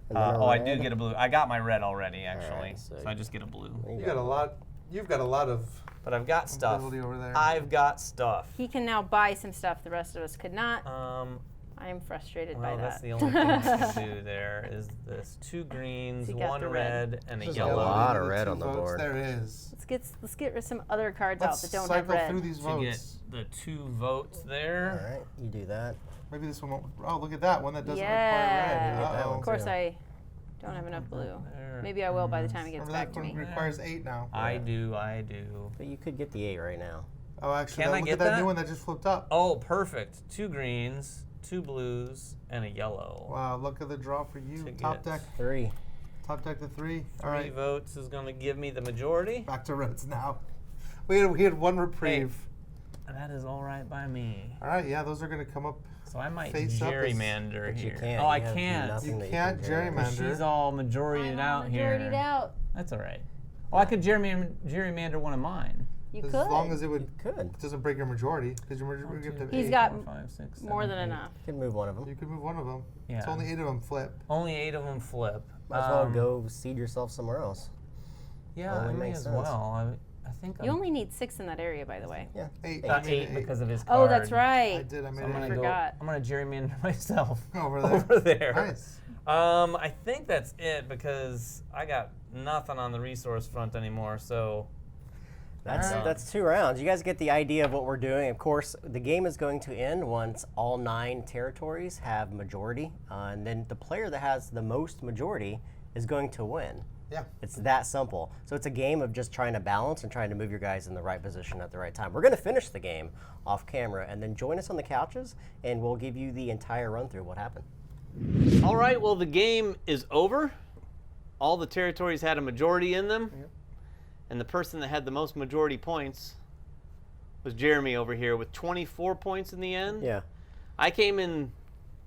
Speaker 1: then a
Speaker 2: Oh, I do
Speaker 1: red.
Speaker 2: get a blue. I got my red already, actually.
Speaker 1: Alright, so
Speaker 2: so I just get a blue.
Speaker 3: You got a lot. You've got a lot of
Speaker 2: But I've got stuff.
Speaker 3: ability over there.
Speaker 2: I've got stuff.
Speaker 4: he can now buy some stuff the rest of us could not. I am frustrated by
Speaker 2: Well,
Speaker 4: that.
Speaker 2: that's the only thing I can do there is this 2 greens,
Speaker 4: So you got
Speaker 2: 1
Speaker 4: the
Speaker 2: red,
Speaker 4: red.
Speaker 2: and a
Speaker 1: There's a
Speaker 2: yellow.
Speaker 1: lot of
Speaker 3: The
Speaker 1: red
Speaker 3: 2
Speaker 1: on the
Speaker 3: votes,
Speaker 1: board.
Speaker 3: There is.
Speaker 4: Let's get some other cards
Speaker 3: Let's
Speaker 4: out that don't
Speaker 3: cycle
Speaker 4: have
Speaker 3: through
Speaker 4: red.
Speaker 3: these
Speaker 2: To
Speaker 3: votes.
Speaker 2: get the 2 votes
Speaker 1: All
Speaker 2: there.
Speaker 1: right, you do that.
Speaker 3: Maybe this one won't. Oh, look at that one that doesn't
Speaker 4: Yeah.
Speaker 3: require red.
Speaker 1: Get that
Speaker 3: Uh-oh.
Speaker 1: one
Speaker 4: Of course,
Speaker 1: too.
Speaker 4: I Don't have enough blue. Maybe I will by the time it gets
Speaker 3: Remember
Speaker 4: back
Speaker 3: that
Speaker 4: to
Speaker 3: one
Speaker 4: me.
Speaker 3: requires 8 now.
Speaker 2: I do.
Speaker 1: But you could get the 8 right now.
Speaker 3: Oh, actually,
Speaker 2: Can I
Speaker 3: look
Speaker 2: get
Speaker 3: at that
Speaker 2: that?
Speaker 3: new one that just flipped up.
Speaker 2: Oh, perfect. 2 greens, 2 blues, and a yellow.
Speaker 3: Wow, look at the draw for you.
Speaker 2: To
Speaker 3: Top
Speaker 2: get
Speaker 3: deck.
Speaker 1: 3.
Speaker 3: Top deck to 3. All
Speaker 2: 3
Speaker 3: right,
Speaker 2: votes is going to give me the majority.
Speaker 3: back to reds now. We had one reprieve.
Speaker 2: That is all right by me.
Speaker 3: All right, yeah, those are going to come up.
Speaker 2: So I might
Speaker 3: Face up is-
Speaker 2: gerrymander
Speaker 1: But you
Speaker 2: here.
Speaker 1: can't.
Speaker 2: Oh, I
Speaker 1: You have
Speaker 2: can't.
Speaker 1: nothing
Speaker 3: You
Speaker 1: that
Speaker 3: can't
Speaker 1: can
Speaker 3: gerrymander.
Speaker 2: She's all majorityed out here.
Speaker 4: Majorityed out.
Speaker 2: That's all right. Oh, I could gerrymander one of mine.
Speaker 4: You
Speaker 3: As
Speaker 4: could.
Speaker 3: long as it
Speaker 1: Could.
Speaker 3: doesn't break your majority, because your majority gives them
Speaker 4: He's
Speaker 3: 8.
Speaker 4: got
Speaker 2: 4, 5, 6,
Speaker 4: more
Speaker 2: 7,
Speaker 4: than
Speaker 2: 8.
Speaker 4: enough.
Speaker 1: You could move one of them.
Speaker 3: You could move one of them.
Speaker 2: Yeah.
Speaker 3: It's only 8 of them flip.
Speaker 2: Only 8 of them flip.
Speaker 1: Might as well go seed yourself somewhere else.
Speaker 2: Yeah, I
Speaker 1: Only
Speaker 2: may
Speaker 1: makes
Speaker 2: as
Speaker 1: sense.
Speaker 2: well. I think
Speaker 4: You
Speaker 2: I'm
Speaker 4: only need 6 in that area, by the way.
Speaker 1: Yeah.
Speaker 3: 8.
Speaker 1: Eight.
Speaker 3: I made
Speaker 2: 8
Speaker 3: it
Speaker 2: because of his card.
Speaker 4: Oh, that's
Speaker 3: I
Speaker 4: right.
Speaker 3: did. I made
Speaker 2: I'm
Speaker 3: it
Speaker 2: gonna
Speaker 3: 8.
Speaker 2: go.
Speaker 4: Forgot.
Speaker 2: I'm gonna gerrymander myself
Speaker 3: Over there.
Speaker 2: over there.
Speaker 3: Nice.
Speaker 2: I think that's it because I got nothing on the resource front anymore. So
Speaker 1: That's 2 rounds. You guys get the idea of what we're doing. Of course, the game is going to end once all 9 territories have majority, and then the player that has the most majority is going to win.
Speaker 3: Yeah.
Speaker 1: It's that simple. So it's a game of just trying to balance and trying to move your guys in the right position at the right time. We're going to finish the game off camera, and then join us on the couches, and we'll give you the entire run through what happened.
Speaker 2: all right, well the game is over. All the territories had a majority in them, and the person that had the most majority points was Jeremy over here with 24 points in the end.
Speaker 1: Yeah.
Speaker 2: I came in,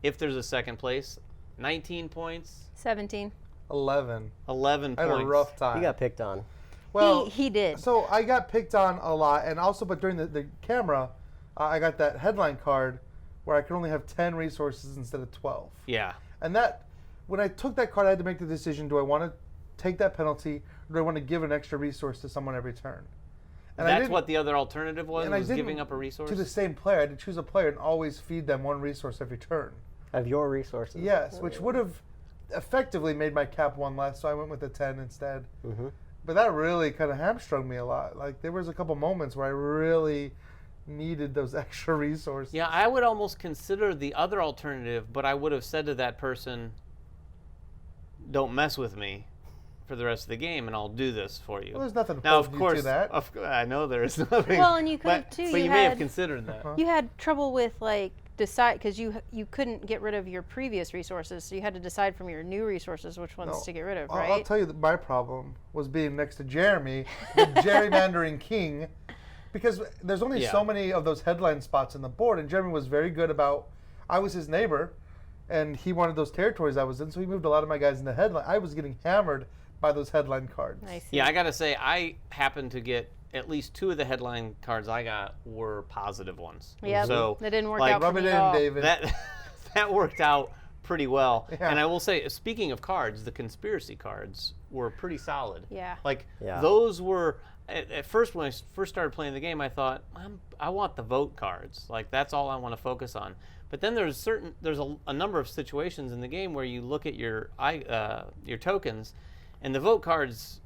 Speaker 2: if there's a second place, 19 points,
Speaker 4: 17.
Speaker 3: 11.
Speaker 2: 11
Speaker 3: I had
Speaker 2: points.
Speaker 3: a rough time.
Speaker 1: You got picked on.
Speaker 3: Well,
Speaker 4: he did.
Speaker 3: So I got picked on a lot, and also, but during the camera, I got that headline card where I could only have 10 resources instead of 12.
Speaker 2: Yeah.
Speaker 3: And that, when I took that card, I had to make the decision: do I want to take that penalty, or do I want to give an extra resource to someone every turn? And I
Speaker 2: That's
Speaker 3: didn't-
Speaker 2: what the other alternative was,
Speaker 3: and I
Speaker 2: was
Speaker 3: didn't
Speaker 2: giving up a resource?
Speaker 3: to the same player. I had to choose a player and always feed them 1 resource every turn.
Speaker 1: Of your resources.
Speaker 3: Yes, which would have effectively made my cap 1 less, so I went with the 10 instead. But that really kind of hamstrung me a lot. Like, there was a couple moments where I really needed those extra resources.
Speaker 2: Yeah, I would almost consider the other alternative, but I would have said to that person, don't mess with me for the rest of the game, and I'll do this for you.
Speaker 3: Well, there's nothing
Speaker 2: Now,
Speaker 3: holding
Speaker 2: of course,
Speaker 3: you to that.
Speaker 2: I know there is nothing.
Speaker 4: Well, and you could have
Speaker 2: but,
Speaker 4: too.
Speaker 2: But
Speaker 4: You
Speaker 2: you may have
Speaker 4: had-
Speaker 2: considered that.
Speaker 4: You had trouble with like decide because you couldn't get rid of your previous resources, so you had to decide from your new resources which ones
Speaker 3: No,
Speaker 4: to get rid of,
Speaker 3: I'll
Speaker 4: right?
Speaker 3: tell you that my problem was being next to Jeremy, the gerrymandering king, because there's only
Speaker 2: Yeah.
Speaker 3: so many of those headline spots in the board, and Jeremy was very good about. I was his neighbor, and he wanted those territories I was in, so he moved a lot of my guys into headline. I was getting hammered by those headline cards.
Speaker 4: I see.
Speaker 2: Yeah, I got to say, I happened to get at least 2 of the headline cards I got were positive ones.
Speaker 4: Yeah,
Speaker 2: So,
Speaker 4: that didn't work
Speaker 2: like,
Speaker 4: out for
Speaker 3: Rub
Speaker 4: me
Speaker 3: it
Speaker 4: at
Speaker 3: in,
Speaker 4: all.
Speaker 3: David.
Speaker 2: that worked out pretty well.
Speaker 3: Yeah.
Speaker 2: And I will say, speaking of cards, the conspiracy cards were pretty solid.
Speaker 4: Yeah.
Speaker 2: Like
Speaker 1: Yeah.
Speaker 2: those were at first when I first started playing the game, I thought I want the vote cards. Like that's all I want to focus on. But then there's a number of situations in the game where you look at your tokens, and the vote cards.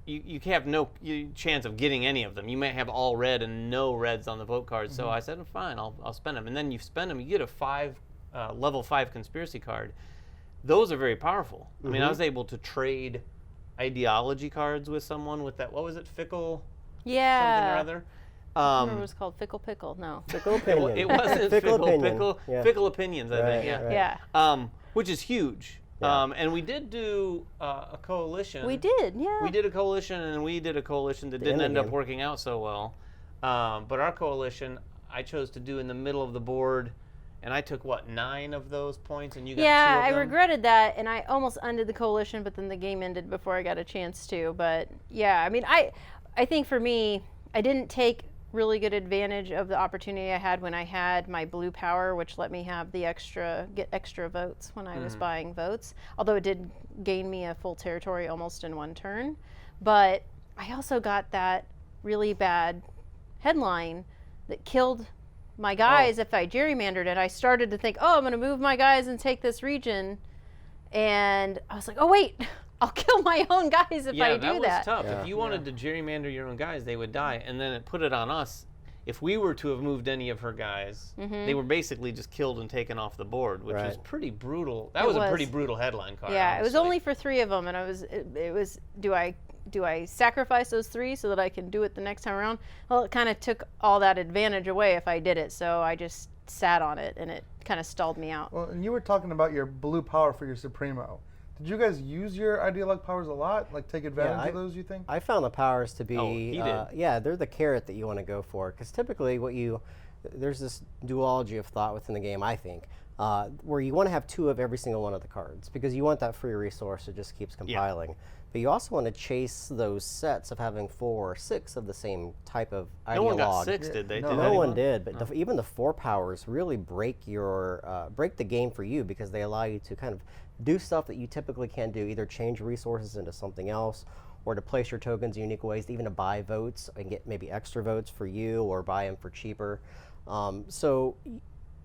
Speaker 2: You have no chance of getting any of them. You may have all red and no reds on the vote cards. So I said, fine, I'll spend them. And then you spend them, you get a level 5 conspiracy card. Those are very powerful. I mean, I was able to trade ideology cards with someone with that. What was it? Fickle
Speaker 4: Yeah.
Speaker 2: something or other.
Speaker 4: I remember it was called Fickle Pickle. No.
Speaker 1: Fickle opinion.
Speaker 2: It wasn't
Speaker 1: Fickle opinion.
Speaker 2: Fickle,
Speaker 1: Yeah.
Speaker 2: Fickle opinions. I think.
Speaker 1: Right,
Speaker 2: Yeah.
Speaker 1: right.
Speaker 4: Yeah.
Speaker 2: Which is huge.
Speaker 1: Yeah.
Speaker 2: And we did do a coalition.
Speaker 4: We did. Yeah.
Speaker 2: We did a coalition, and we did a coalition that didn't
Speaker 1: end
Speaker 2: end up
Speaker 1: game.
Speaker 2: working out so well. But our coalition, I chose to do in the middle of the board, and I took, 9 of those points, and you got 2
Speaker 4: Yeah,
Speaker 2: of
Speaker 4: I
Speaker 2: them?
Speaker 4: regretted that, and I almost undid the coalition, but then the game ended before I got a chance to. But yeah, I mean, I think for me, I didn't take really good advantage of the opportunity I had when I had my blue power, which let me have the get extra votes when I was buying votes. Although it did gain me a full territory almost in 1 turn, but I also got that really bad headline that killed my guys if I gerrymandered it. I started to think, oh, I'm going to move my guys and take this region, and I was like, oh wait, I'll kill my own guys if I do
Speaker 2: that was
Speaker 4: that.
Speaker 2: tough.
Speaker 1: Yeah.
Speaker 2: If you wanted to gerrymander your own guys, they would die, and then it put it on us. if we were to have moved any of her guys, they were basically just killed and taken off the board, which was pretty brutal. That was a pretty brutal headline card.
Speaker 4: Yeah,
Speaker 2: honestly.
Speaker 4: it was only for 3 of them, and it was do I sacrifice those 3 so that I can do it the next time around? Well, it kind of took all that advantage away if I did it, so I just sat on it, and it kind of stalled me out.
Speaker 3: Well, and you were talking about your blue power for your Supremo. Did you guys use your Ideologue powers a lot? Like take advantage of those, you think?
Speaker 1: I found the powers to be,
Speaker 2: he did.
Speaker 1: yeah, they're the carrot that you want to go for. Because typically there's this duology of thought within the game, I think, where you want to have 2 of every single one of the cards. Because you want that free resource that just keeps compiling. Yeah. But you also want to chase those sets of having 4 or 6 of the same type of ideologue.
Speaker 2: No one got 6, did they?
Speaker 1: No one did, but even the 4 powers really break break the game for you because they allow you to kind of do stuff that you typically can't do, either change resources into something else, or to place your tokens in unique ways, even to buy votes and get maybe extra votes for you, or buy them for cheaper. So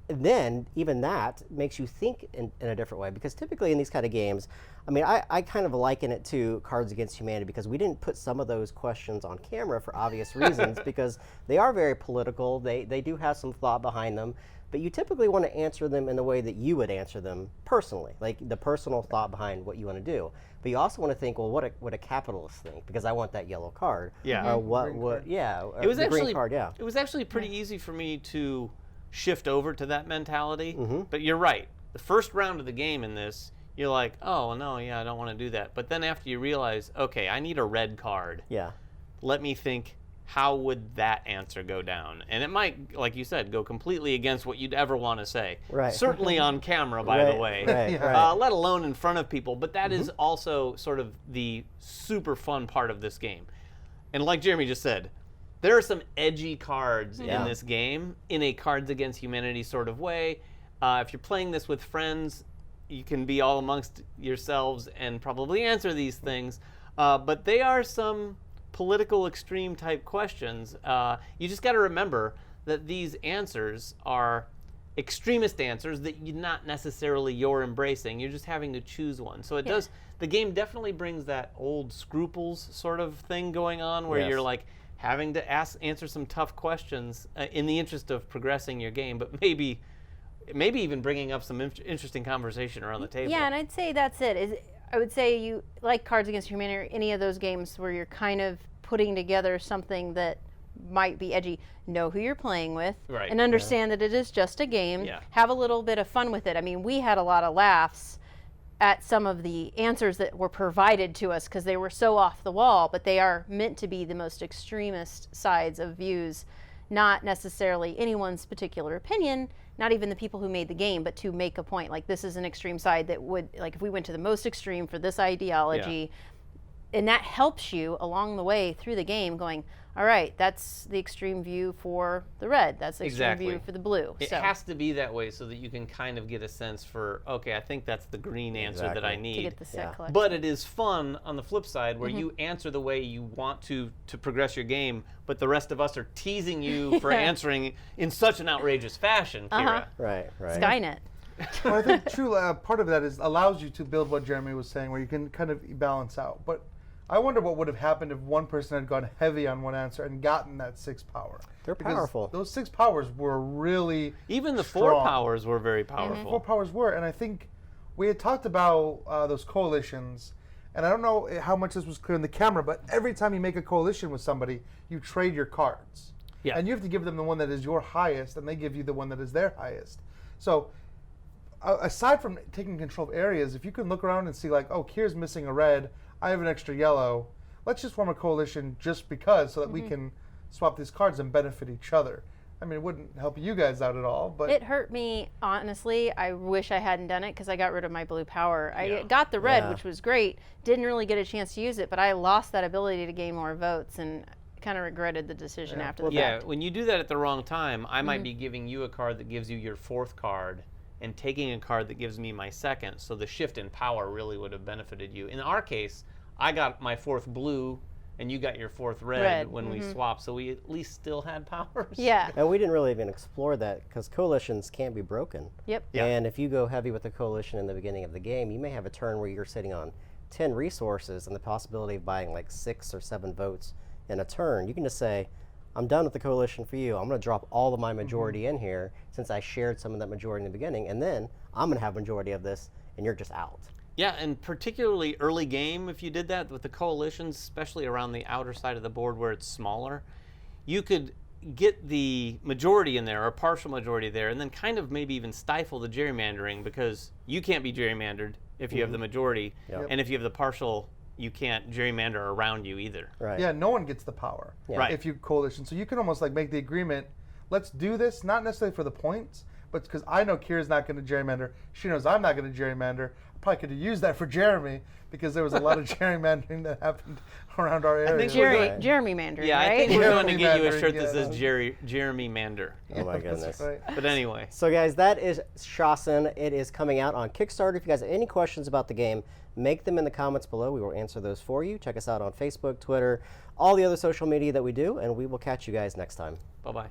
Speaker 1: then even that makes you think in a different way, because typically in these kind of games, I mean, I kind of liken it to Cards Against Humanity, because we didn't put some of those questions on camera for obvious reasons, because they are very political. They do have some thought behind them, but you typically want to answer them in the way that you would answer them personally, like the personal thought behind what you want to do. But you also want to think, well, what a capitalist think, because I want that yellow card.
Speaker 2: Yeah.
Speaker 1: It
Speaker 2: was
Speaker 1: the
Speaker 2: actually
Speaker 1: green card. Yeah.
Speaker 2: It was actually pretty easy for me to shift over to that mentality. But you're right. The first round of the game in this, you're like, oh no, yeah, I don't want to do that. But then after you realize, okay, I need a red card.
Speaker 1: Yeah.
Speaker 2: Let me think, how would that answer go down? And it might, like you said, go completely against what you'd ever want to say.
Speaker 1: Right.
Speaker 2: Certainly on camera, by the way.
Speaker 1: Right.
Speaker 2: Let alone in front of people. But that is also sort of the super fun part of this game. And like Jeremy just said, there are some edgy cards in this game in a Cards Against Humanity sort of way. If you're playing this with friends, you can be all amongst yourselves and probably answer these things. But they are some political extreme type questions. You just got to remember that these answers are extremist answers that not necessarily you're embracing. You're just having to choose one. So it does. The game definitely brings that old Scruples sort of thing going on, where you're like having to answer some tough questions in the interest of progressing your game, but maybe even bringing up some interesting conversation around the table.
Speaker 4: Yeah, and I'd say that's it. I would say you like Cards Against Humanity or any of those games where you're kind of putting together something that might be edgy. Know who you're playing with, and understand that it is just a game. Have a little bit of fun with it. I mean, we had a lot of laughs at some of the answers that were provided to us because they were so off the wall, but they are meant to be the most extremist sides of views, not necessarily anyone's particular opinion, not even the people who made the game, but to make a point. Like, this is an extreme side that would, like, if we went to the most extreme for this ideology, and that helps you along the way through the game going, all right, that's the extreme view for the red. That's the extreme view for the blue.
Speaker 2: It has to be that way so that you can kind of get a sense for, okay, I think that's the green answer that I need.
Speaker 4: To get the set collection.
Speaker 2: But it is fun on the flip side where you answer the way you want to progress your game, but the rest of us are teasing you for answering in such an outrageous fashion, Kira.
Speaker 1: Right.
Speaker 4: Skynet.
Speaker 3: Well, I think true part of that is allows you to build what Jeremy was saying, where you can kind of balance out. But I wonder what would have happened if one person had gone heavy on one answer and gotten that 6 power.
Speaker 1: They're powerful.
Speaker 3: Those 6 powers were really
Speaker 2: even the
Speaker 3: strong.
Speaker 2: 4 powers were very powerful.
Speaker 3: 4 powers were, and I think we had talked about those coalitions, and I don't know how much this was clear in the camera, but every time you make a coalition with somebody, you trade your cards.
Speaker 2: Yeah.
Speaker 3: And you have to give them the one that is your highest, and they give you the one that is their highest. So aside from taking control of areas, if you can look around and see like, oh, Kira's missing a red, I have an extra yellow, let's just form a coalition just because, so that we can swap these cards and benefit each other. I mean, it wouldn't help you guys out at all, but
Speaker 4: it hurt me, honestly. I wish I hadn't done it because I got rid of my blue power. I got the red, which was great. Didn't really get a chance to use it, but I lost that ability to gain more votes and kind of regretted the decision after the fact.
Speaker 2: When you do that at the wrong time, I might be giving you a card that gives you your 4th card and taking a card that gives me my 2nd, so the shift in power really would have benefited you. In our case, I got my 4th blue, and you got your 4th red when we swapped, so we at least still had powers.
Speaker 4: Yeah.
Speaker 1: And we didn't really even explore that, because coalitions can't be broken.
Speaker 4: Yep.
Speaker 1: And if you go heavy with a coalition in the beginning of the game, you may have a turn where you're sitting on 10 resources and the possibility of buying like 6 or 7 votes in a turn. You can just say, I'm done with the coalition for you. I'm going to drop all of my majority in here since I shared some of that majority in the beginning, and then I'm going to have majority of this, and you're just out.
Speaker 2: Yeah, and particularly early game, if you did that with the coalitions, especially around the outer side of the board where it's smaller, you could get the majority in there, or partial majority there, and then kind of maybe even stifle the gerrymandering, because you can't be gerrymandered if you have the majority, and if you have the partial, you can't gerrymander around you either.
Speaker 1: Right.
Speaker 5: Yeah, no one gets the power
Speaker 2: Right.
Speaker 5: if you coalition. So you can almost like make the agreement, let's do this, not necessarily for the points, but because I know Kira's not going to gerrymander. She knows I'm not going to gerrymander. I probably could have used that for Jeremy, because there was a lot of gerrymandering that happened around our area.
Speaker 2: think we're
Speaker 1: Right.
Speaker 4: Jerrymandering,
Speaker 2: Yeah,
Speaker 4: right?
Speaker 2: I think we're going to get you a
Speaker 5: Gerrymandering,
Speaker 2: shirt that
Speaker 5: yeah.
Speaker 2: says Jeremy Mander.
Speaker 1: Oh my
Speaker 5: That's
Speaker 1: goodness.
Speaker 5: right.
Speaker 2: But anyway.
Speaker 1: So guys, that is SHASN. It is coming out on Kickstarter. If you guys have any questions about the game, make them in the comments below. We will answer those for you. Check us out on Facebook, Twitter, all the other social media that we do, and we will catch you guys next time.
Speaker 2: Bye-bye.